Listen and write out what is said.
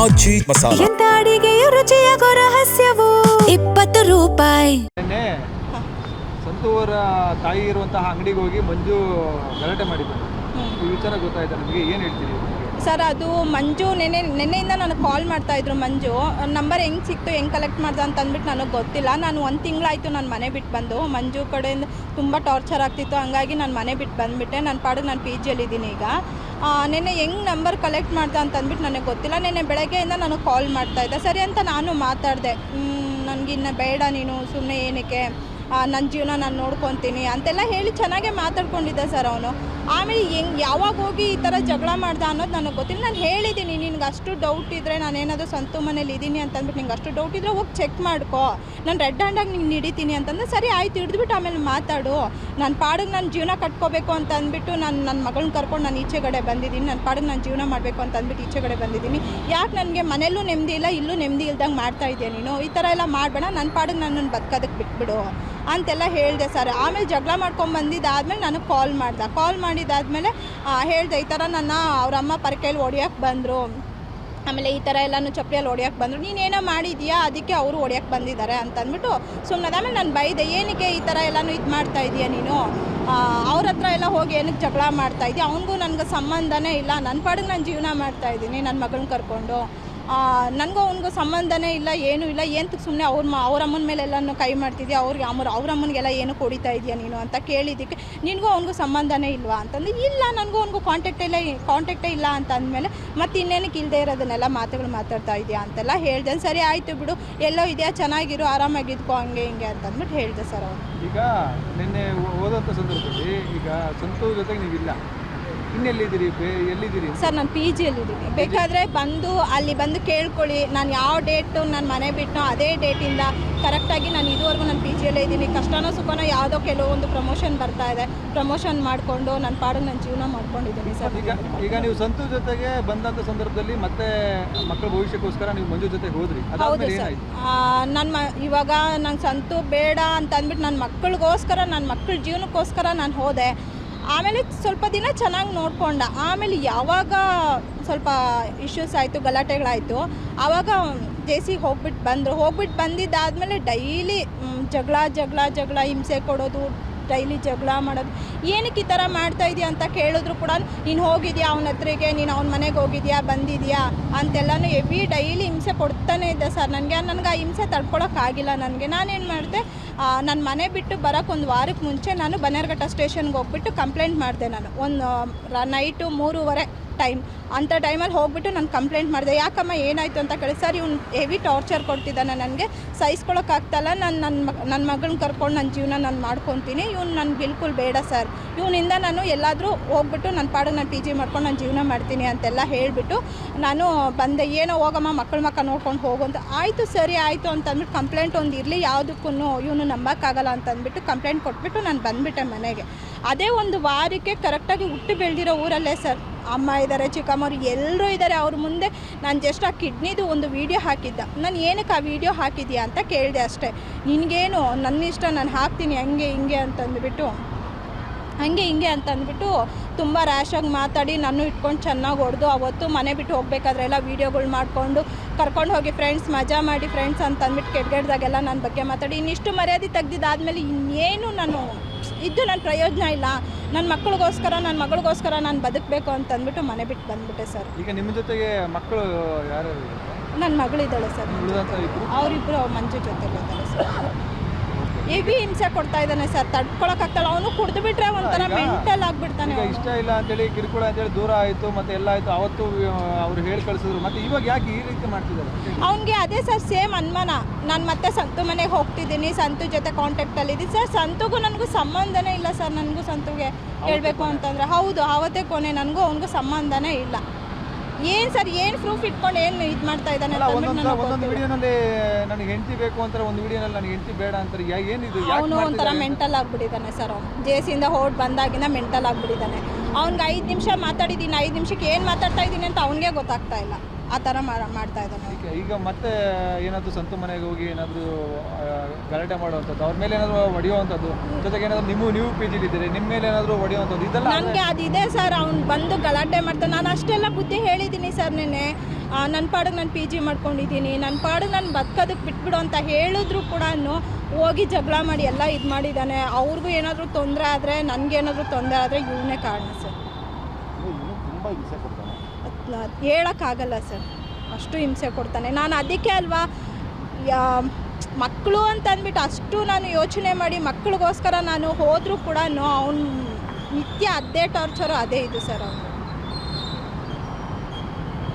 ಆಚಿ ಮಸಾಲ. ಎಂತ ಅಡಿಗೆಯ ರುಚಿಯಾಗೋ ರಹಸ್ಯವು 20 ರೂಪಾಯಿ. ಸಂತೂರ ತಾಯಿ ಇರುವಂತಹ ಅಂಗಡಿಗೆ ಹೋಗಿ ಮಂಜು ಗಲಾಟೆ ಮಾಡಿದ್ದಾರೆ. ಈ ವಿಚಾರ ಗೊತ್ತಾಯ್ತಾ ನಿಮಗೆ? ಏನು ಹೇಳ್ತೀರಿ ಸರ್? ಅದು ಮಂಜು ನೆನ್ನೆಯಿಂದ ನನಗೆ ಕಾಲ್ ಮಾಡ್ತಾಯಿದ್ರು. ಮಂಜು ನಂಬರ್ ಹೆಂಗೆ ಸಿಕ್ತು, ಹೆಂಗೆ ಕಲೆಕ್ಟ್ ಮಾಡ್ದೆ ಅಂತ ಅಂದ್ಬಿಟ್ಟು ನನಗೆ ಗೊತ್ತಿಲ್ಲ. ನಾನು 1 ತಿಂಗಳಾಯಿತು ನಾನು ಮನೆ ಬಿಟ್ಟು ಬಂದು. ಮಂಜು ಕಡೆಯಿಂದ ತುಂಬ ಟಾರ್ಚರ್ ಆಗ್ತಿತ್ತು, ಹಂಗಾಗಿ ನಾನು ಮನೆ ಬಿಟ್ಟು ಬಂದುಬಿಟ್ಟೆ. ನನ್ನ ಪಾಡಿಗೆ ನಾನು ಪಿ ಜಿಯಲ್ಲಿದ್ದೀನಿ ಈಗ. ನೆನ್ನೆ ಹೆಂಗೆ ನಂಬರ್ ಕಲೆಕ್ಟ್ ಮಾಡ್ದೆ ಅಂತ ಅಂದ್ಬಿಟ್ಟು ನನಗೆ ಗೊತ್ತಿಲ್ಲ. ನೆನ್ನೆ ಬೆಳಗ್ಗೆಯಿಂದ ನನಗೆ ಕಾಲ್ ಮಾಡ್ತಾಯಿದ್ದೆ. ಸರಿ ಅಂತ ನಾನು ಮಾತಾಡಿದೆ. ನನಗಿನ್ನು ಬೇಡ, ನೀನು ಸುಮ್ಮನೆ ಏನಕ್ಕೆ, ನನ್ನ ಜೀವನ ನಾನು ನೋಡ್ಕೊತೀನಿ ಅಂತೆಲ್ಲ ಹೇಳಿ ಚೆನ್ನಾಗೇ ಮಾತಾಡ್ಕೊಂಡಿದ್ದೆ ಸರ್ ಅವನು. ಆಮೇಲೆ ಯಾವಾಗ ಹೋಗಿ ಈ ಥರ ಜಗಳ ಮಾಡ್ದೆ ಅನ್ನೋದು ನನಗೆ ಗೊತ್ತಿಲ್ಲ. ನಾನು ಹೇಳಿದ್ದೀನಿ, ನಿನ್ಗೆ ಅಷ್ಟು ಡೌಟ್ ಇದ್ದರೆ, ನಾನೇನಾದರೂ ಸಂತು ಮನೇಲಿ ಇದ್ದೀನಿ ಅಂತಂದ್ಬಿಟ್ಟು ನಿಂಗೆ ಅಷ್ಟು ಡೌಟ್ ಇದ್ದರೆ ಹೋಗಿ ಚೆಕ್ ಮಾಡ್ಕೊ, ನಾನು ರೆಡ್ ಹ್ಯಾಂಡಾಗಿ ನಿಂಗೆ ಹಿಡಿತೀನಿ ಅಂತಂದ್ರೆ ಸರಿ ಆಯ್ತು, ಹಿಡಿದ್ಬಿಟ್ಟು ಆಮೇಲೆ ಮಾತಾಡು. ನನ್ನ ಪಾಡಿಗೆ ನನ್ನ ಜೀವನ ಕಟ್ಕೋಬೇಕು ಅಂತ ಅಂದ್ಬಿಟ್ಟು ನನ್ನ ಮಗಳನ್ನ ಕರ್ಕೊಂಡು ನಾನು ಈಚೆಗಡೆ ಬಂದಿದ್ದೀನಿ. ನನ್ನ ಪಾಡಿಗೆ ನಾನು ಜೀವನ ಮಾಡಬೇಕು ಅಂತ ಅಂದ್ಬಿಟ್ಟು ಈಚೆಗಡೆ ಬಂದಿದ್ದೀನಿ. ಯಾಕೆ ನನಗೆ ಮನೆಯಲ್ಲೂ ನೆಮ್ಮದಿ ಇಲ್ಲ, ಇಲ್ಲೂ ನೆಮ್ಮದಿ ಇಲ್ದಂಗೆ ಮಾಡ್ತಾ ಇದೆಯಾ ನೀನು? ಈ ಥರ ಎಲ್ಲ ಮಾಡಬೇಡ, ನನ್ನ ಪಾಡಿಗೆ ನನ್ನನ್ನು ಬದುಕೋದಕ್ಕೆ ಬಿಟ್ಬಿಡು ಅಂತೆಲ್ಲ ಹೇಳಿದೆ ಸರ್. ಆಮೇಲೆ ಜಗಳ ಮಾಡ್ಕೊಂಡು ಬಂದಿದ್ದಾದಮೇಲೆ ನನಗೆ ಕಾಲ್ ಮಾಡಿದ್ದಾದಮೇಲೆ ಹೇಳಿದೆ, ಈ ಥರ ನನ್ನ ಅವರಮ್ಮ ಪರಕೈಲಿ ಹೊಡಿಯೋಕ್ಕೆ ಬಂದರು, ಆಮೇಲೆ ಈ ಥರ ಎಲ್ಲನೂ ಚಪ್ಪಲಿಯಲ್ಲಿ ಹೊಡಿಯೋಕ್ಕೆ ಬಂದರು, ನೀನೇನೋ ಮಾಡಿದ್ಯಾ ಅದಕ್ಕೆ ಅವರು ಹೊಡಿಯೋಕ್ಕೆ ಬಂದಿದ್ದಾರೆ ಅಂತಂದ್ಬಿಟ್ಟು ಸುಮ್ಮನೆ. ಆಮೇಲೆ ನಾನು ಬೈದೆ, ಏನಕ್ಕೆ ಈ ಥರ ಎಲ್ಲನೂ ಇದು ಮಾಡ್ತಾ ಇದೆಯಾ ನೀನು, ಅವ್ರ ಹತ್ರ ಎಲ್ಲ ಹೋಗಿ ಏನಕ್ಕೆ ಜಗಳ ಮಾಡ್ತಾಯಿದ್ಯಾ, ಅವನಿಗೂ ನನಗೆ ಸಂಬಂಧನೇ ಇಲ್ಲ, ನನ್ನ ಪಾಡಿಗೆ ನಾನು ಜೀವನ ಮಾಡ್ತಾಯಿದ್ದೀನಿ ನನ್ನ ಮಗಳನ್ನ ಕರ್ಕೊಂಡು, ನನಗೂ ಅವ್ನಿಗೂ ಸಂಬಂಧನೇ ಇಲ್ಲ, ಏನೂ ಇಲ್ಲ, ಏನಕ್ಕೆ ಸುಮ್ಮನೆ ಅವ್ರ ಅಮ್ಮನ ಮೇಲೆ ಎಲ್ಲನೂ ಕೈ ಮಾಡ್ತಿದ್ಯಾ, ಅವ್ರ ಅಮ್ಮನಿಗೆಲ್ಲ ಏನು ಕೊಡಿತಾ ಇದೆಯಾ ನೀನು ಅಂತ ಕೇಳಿದ್ದಕ್ಕೆ, ನಿನಗೂ ಅವ್ನಿಗೂ ಸಂಬಂಧನೇ ಇಲ್ವಾ ಅಂತಂದು, ಇಲ್ಲ ನನಗೂ ಅವ್ನಿಗೂ ಕಾಂಟ್ಯಾಕ್ಟೇ ಇಲ್ಲ ಅಂತ ಅಂದಮೇಲೆ ಮತ್ತೆ ಇನ್ನೇನಕ್ಕೆ ಇಲ್ಲದೆ ಇರೋದನ್ನೆಲ್ಲ ಮಾತುಗಳು ಮಾತಾಡ್ತಾ ಇದೆಯಾ ಅಂತೆಲ್ಲ ಹೇಳಿದೆ. ಸರಿ ಆಯಿತು ಬಿಡು, ಎಲ್ಲೋ ಇದೆಯಾ, ಚೆನ್ನಾಗಿರು, ಆರಾಮಾಗಿದ್ಕೋ, ಹಂಗೆ ಹಿಂಗೆ ಅಂತಂದ್ಬಿಟ್ಟು ಹೇಳಿದೆ ಸರ್ ಅವನು. ಈಗ ನಿನ್ನೆ ಓದೋಂಥ ಸಂದರ್ಭದಲ್ಲಿ ಈಗ ಸಂತೂರ್ ಜೊತೆಗೆ ನೀವಿಲ್ಲ, ಇನ್ನೆಲ್ಲಿದ್ದೀರಿ, ಎಲ್ಲಿದ್ದೀರಿ ಸರ್? ನಾನು ಪಿ ಜಿಯಲ್ಲಿದ್ದೀನಿ. ಬೇಕಾದರೆ ಅಲ್ಲಿ ಬಂದು ಕೇಳ್ಕೊಳ್ಳಿ, ನಾನು ಯಾವ ಡೇಟು ನಾನು ಮನೆ ಬಿಟ್ಟನೋ ಅದೇ ಡೇಟಿಂದ ಕರೆಕ್ಟಾಗಿ ನಾನು ಇದುವರೆಗೂ ನಾನು ಪಿ ಜಿಯಲ್ಲೇ ಇದ್ದೀನಿ. ಕಷ್ಟನೋ ಸುಖನೋ ಯಾವುದೋ ಕೆಲವೊಂದು ಪ್ರಮೋಷನ್ ಬರ್ತಾ ಇದೆ, ಪ್ರಮೋಷನ್ ಮಾಡಿಕೊಂಡು ನನ್ನ ಪಾಡಿಗೆ ನಾನು ಜೀವನ ಮಾಡ್ಕೊಂಡಿದ್ದೀನಿ ಸರ್. ಈಗ ನೀವು ಸಂತೂರ್ ಜೊತೆಗೆ ಬಂದಂಥ ಸಂದರ್ಭದಲ್ಲಿ ಮತ್ತೆ ಮಕ್ಕಳ ಭವಿಷ್ಯಕ್ಕೋಸ್ಕರ ನೀವು ಮಂಜು ಜೊತೆಗೆ ಹೋದ್ರಿ? ಹೌದು ಸರ್. ಇವಾಗ ನಂಗೆ ಸಂತು ಬೇಡ ಅಂತ ಅಂದ್ಬಿಟ್ಟು ನನ್ನ ಮಕ್ಕಳ ಜೀವನಕ್ಕೋಸ್ಕರ ನಾನು ಹೋದೆ. ಆಮೇಲೆ ಸ್ವಲ್ಪ ದಿನ ಚೆನ್ನಾಗಿ ನೋಡ್ಕೊಂಡ. ಆಮೇಲೆ ಯಾವಾಗ ಸ್ವಲ್ಪ ಇಶ್ಯೂಸ್ ಆಯಿತು, ಗಲಾಟೆಗಳಾಯಿತು, ಆವಾಗ ಜೇಸಿ ಹೋಗ್ಬಿಟ್ಟು ಬಂದಿದ್ದಾದಮೇಲೆ ಡೈಲಿ ಜಗಳ, ಹಿಂಸೆ ಕೊಡೋದು, ಡೈಲಿ ಜಗಳ ಮಾಡೋದು. ಏನಕ್ಕೆ ಈ ಥರ ಮಾಡ್ತಾಯಿದ್ಯಾ ಅಂತ ಕೇಳಿದ್ರು ಕೂಡ, ನೀನು ಹೋಗಿದ್ಯಾ ಅವನ ಹತ್ರಿಗೆ, ನೀನು ಅವನ ಮನೆಗೆ ಹೋಗಿದ್ಯಾ, ಬಂದಿದ್ಯಾ ಅಂತೆಲ್ಲನೂ ಡೈಲಿ ಹಿಂಸೆ ಕೊಡ್ತಾನೆ ಇದ್ದೆ ಸರ್. ನನಗೆ ಆ ಹಿಂಸೆ ತಡ್ಕೊಳಕ್ಕಾಗಿಲ್ಲ. ನಾನೇನು ಮಾಡಿದೆ, ನನ್ನ ಮನೆ ಬಿಟ್ಟು ಬರೋಕ್ಕೆ 1 ವಾರಕ್ಕೆ ಮುಂಚೆ ನಾನು ಬನ್ನೇರುಘಟ್ಟ ಸ್ಟೇಷನ್ಗೆ ಹೋಗ್ಬಿಟ್ಟು ಕಂಪ್ಲೇಂಟ್ ಮಾಡಿದೆ. ನಾನು ನೈಟು 3:30 ಟೈಮ್ ಅಂಥ ಟೈಮಲ್ಲಿ ಹೋಗ್ಬಿಟ್ಟು ನಾನು ಕಂಪ್ಲೇಂಟ್ ಮಾಡಿದೆ. ಯಾಕಮ್ಮ ಏನಾಯಿತು ಅಂತ ಕೇಳಿ, ಸರ್ ಇವ್ನು ಹೆವಿ ಟಾರ್ಚರ್ ಕೊಡ್ತಿದ್ದಾನೆ, ನನಗೆ ಸಹಿಸ್ಕೊಳಕ್ಕಾಗ್ತಲ್ಲ, ನನ್ನ ಮಗಳನ್ನ ಕರ್ಕೊಂಡು ನನ್ನ ಜೀವನ ನಾನು ಮಾಡ್ಕೊತೀನಿ, ಇವ್ನು ನನಗೆ ಬಿಲ್ಕುಲ್ ಬೇಡ ಸರ್, ಇವನಿಂದ ನಾನು ಎಲ್ಲಾದರೂ ಹೋಗ್ಬಿಟ್ಟು ನನ್ನ ಪಾಡಿಗೆ ನಾನು ಪಿ ಜಿ ಮಾಡ್ಕೊಂಡು ನಾನು ಜೀವನ ಮಾಡ್ತೀನಿ ಅಂತೆಲ್ಲ ಹೇಳಿಬಿಟ್ಟು ನಾನು ಬಂದೆ. ಏನೋ ಹೋಗಮ್ಮ, ಮಕ್ಕ ನೋಡ್ಕೊಂಡು ಹೋಗು ಅಂತ. ಆಯಿತು ಸರಿ ಆಯಿತು ಅಂತ ಅಂದ್ಬಿಟ್ಟು ಕಂಪ್ಲೇಂಟ್ ಒಂದು ಇರಲಿ, ಯಾವುದಕ್ಕೂ ಇವನು ನಂಬೋಕ್ಕಾಗಲ್ಲ ಅಂತ ಅಂದ್ಬಿಟ್ಟು ಕಂಪ್ಲೇಂಟ್ ಕೊಟ್ಬಿಟ್ಟು ನಾನು ಬಂದುಬಿಟ್ಟೆ ಮನೆಗೆ. ಅದೇ 1 ವಾರಕ್ಕೆ ಕರೆಕ್ಟಾಗಿ ಹುಟ್ಟು ಬೆಳೆದಿರೋ ಊರಲ್ಲೇ ಸರ್, ಅಮ್ಮ ಇದ್ದಾರೆ, ಚಿಕ್ಕಮ್ಮವ್ರು ಎಲ್ಲರೂ ಇದ್ದಾರೆ. ಅವ್ರ ಮುಂದೆ ನಾನು ಜಸ್ಟ್ ಆ ಕಿಡ್ನಿದು ಒಂದು ವೀಡಿಯೋ ಹಾಕಿದ್ದ. ನಾನು ಏನಕ್ಕೆ ಆ ವೀಡಿಯೋ ಹಾಕಿದ್ಯಾ ಅಂತ ಕೇಳಿದೆ ಅಷ್ಟೇ. ನಿನಗೇನು, ನನ್ನ ಇಷ್ಟ, ನಾನು ಹಾಕ್ತೀನಿ ಹಂಗೆ ಹಿಂಗೆ ಅಂತಂದ್ಬಿಟ್ಟು ತುಂಬ ರ್ಯಾಶಾಗಿ ಮಾತಾಡಿ ನಾನು ಇಟ್ಕೊಂಡು ಚೆನ್ನಾಗಿ ಹೊಡೆದು. ಅವತ್ತು ಮನೆ ಬಿಟ್ಟು ಹೋಗ್ಬೇಕಾದ್ರೆ ಎಲ್ಲ ವೀಡಿಯೋಗಳು ಮಾಡಿಕೊಂಡು ಕರ್ಕೊಂಡು ಹೋಗಿ ಫ್ರೆಂಡ್ಸ್ ಮಜಾ ಮಾಡಿ ಫ್ರೆಂಡ್ಸ್ ಅಂತ ಅಂದ್ಬಿಟ್ಟು ಕೆಟ್ಟದಾಗೆಲ್ಲ ನನ್ನ ಬಗ್ಗೆ ಮಾತಾಡಿ. ಇನ್ನಿಷ್ಟು ಮರ್ಯಾದೆ ತೆಗ್ದಿದ್ದಾದಮೇಲೆ ಇನ್ನೇನು ನನ್ನ ಪ್ರಯೋಜನ ಇಲ್ಲ. ನನ್ನ ಮಗಳಿಗೋಸ್ಕರ ನಾನು ಬದುಕಬೇಕು ಅಂತ ಅಂದ್ಬಿಟ್ಟು ಮನೆ ಬಿಟ್ಟು ಬಂದ್ಬಿಟ್ಟೆ ಸರ್. ಈಗ ನಿಮ್ಮ ಜೊತೆಗೆ ಮಕ್ಕಳು ಯಾರು? ನನ್ನ ಮಗಳಿದ್ದಾಳೆ ಸರ್. ಅವರಿಬ್ಬರು ಮಂಜು ಜೊತೆಲಿ ಇದ್ದಾರೆ ಸರ್. ಹೆವಿ ಹಿಂಸೆ ಕೊಡ್ತಾ ಇದ್ದಾನೆ ಸರ್, ತಡ್ಕೊಳಕ್ಕಾಗ್ತಲ್ಲ. ಅವನು ಕುಡಿದು ಬಿಟ್ರೆ ಒಂಥರ ಮೆಂಟಲ್ ಆಗಿಬಿಡ್ತಾನೆ. ಇಷ್ಟ ಇಲ್ಲ ಅಂತೇಳಿ ಕಿರುಕುಳ ಅಂತೇಳಿ ದೂರ ಆಯಿತು, ಮತ್ತೆ ಎಲ್ಲ ಆಯಿತು. ಅವತ್ತು ಅವ್ರು ಹೇಳಿ ಕಳಿಸಿದ್ರು, ಮತ್ತೆ ಇವಾಗ ಯಾಕೆ ಈ ರೀತಿ ಮಾಡ್ತಿದ್ದಾರೆ? ಅವನಿಗೆ ಅದೇ ಸರ್ ಸೇಮ್ ಅನುಮಾನ. ನಾನು ಮತ್ತೆ ಸಂತು ಮನೆಗೆ ಹೋಗ್ತಿದ್ದೀನಿ, ಸಂತು ಜೊತೆ ಕಾಂಟ್ಯಾಕ್ಟಲ್ಲಿದ್ದೀನಿ ಸರ್. ಸಂತುಗೂ ನನಗೂ ಸಂಬಂಧನೇ ಇಲ್ಲ ಸರ್. ನನಗೂ ಸಂತುಗೆ ಹೇಳಬೇಕು ಅಂತಂದರೆ ಹೌದು, ಆವತ್ತೇ ಕೊನೆ. ನನಗೂ ಅವನಿಗೂ ಸಂಬಂಧನೇ ಇಲ್ಲ. ಏನು ಸರ್, ಏನು ಪ್ರೂಫ್ ಇಟ್ಕೊಂಡು ಏನು ಇದು ಮಾಡ್ತಾ ಇದ್ದಾನೆ? ಒಂದೊಂದು ವಿಡಿಯೋನಲ್ಲಿ ನನಗೆ ಹೆಂಡತಿ ಬೇಕು ಅಂತಾರೆ, ಒಂದು ವಿಡಿಯೋನಲ್ಲಿ ನನಗೆ ಹೆಂಡತಿ ಬೇಡ ಅಂತಾರೆ. ಏನಿದು? ಅವನು ಒಂಥರ ಮೆಂಟಲ್ ಆಗಿಬಿಟ್ಟಿದ್ದಾನೆ ಸರ್. ಅವನು ಜೇಸಿಯಿಂದ ಬಂದಾಗಿಂದ ಮೆಂಟಲ್ ಆಗಿಬಿಟ್ಟಿದ್ದಾನೆ. ಅವ್ನಿಗೆ 5 ನಿಮಿಷ ಮಾತಾಡಿದ್ದೀನಿ, 5 ನಿಮಿಷಕ್ಕೆ ಏನು ಮಾತಾಡ್ತಾ ಇದ್ದೀನಿ ಅಂತ ಅವನಿಗೆ ಗೊತ್ತಾಗ್ತಾ ಇಲ್ಲ. ಆ ಥರ ಮಾಡ್ತಾ ಇದ್ದಾನೆ. ಈಗ ಮತ್ತೆ ಏನಾದರೂ ಸಂತು ಮನೆಗೆ ಹೋಗಿ ಏನಾದರೂ ಗಲಾಟೆ ಮಾಡುವಂಥದ್ದು, ಅವ್ರ ಮೇಲೆ ಏನಾದರೂ ಹೊಡೆಯುವಂಥದ್ದು, ಜೊತೆಗೆ ಏನಾದರೂ ನೀವು ಪಿ ಜಿಲಿದ್ದೀರಿ, ನಿಮ್ಮ ಮೇಲೆ ಏನಾದರೂ ಹೊಡೆಯುವಂಥದ್ದು, ಇದೆಲ್ಲ ನನಗೆ ಅದಿದೆ ಸರ್. ಅವ್ನು ಬಂದು ಗಲಾಟೆ ಮಾಡ್ತಾನೆ. ನಾನು ಅಷ್ಟೆಲ್ಲ ಬುದ್ಧಿ ಹೇಳಿದ್ದೀನಿ ಸರ್. ನೆನ್ನೆ ನನ್ನ ಪಾಡಿಗೆ ನಾನು ಪಿ ಜಿ ಮಾಡ್ಕೊಂಡಿದ್ದೀನಿ, ನನ್ನ ಪಾಡಿಗೆ ನಾನು ಬದುಕೋದಕ್ಕೆ ಬಿಟ್ಬಿಡು ಅಂತ ಹೇಳಿದ್ರು ಕೂಡ ಹೋಗಿ ಜಗಳ ಮಾಡಿ ಎಲ್ಲ ಇದು ಮಾಡಿದ್ದಾನೆ. ಅವ್ರಿಗೂ ಏನಾದರೂ ತೊಂದರೆ ಆದರೆ, ನನಗೇನಾದರೂ ತೊಂದರೆ ಆದರೆ ಇವನೇ ಕಾರಣ ಸರ್. ತುಂಬ ಹಿಂಸೆ ಕೊಡ್ತಾನೆ, ಹೇಳೋಕ್ಕಾಗಲ್ಲ ಸರ್, ಅಷ್ಟು ಹಿಂಸೆ ಕೊಡ್ತಾನೆ. ನಾನು ಅದಕ್ಕೆ ಅಲ್ವಾ ಮಕ್ಕಳು ಅಂತ ಅಂದ್ಬಿಟ್ಟು ಅಷ್ಟು ನಾನು ಯೋಚನೆ ಮಾಡಿ ಮಕ್ಕಳಿಗೋಸ್ಕರ ನಾನು ಹೋದರೂ ಕೂಡ ಅವ್ನು ನಿತ್ಯ ಅದೇ ಟಾರ್ಚರು, ಅದೇ ಇದು ಸರ್ ಅವನು.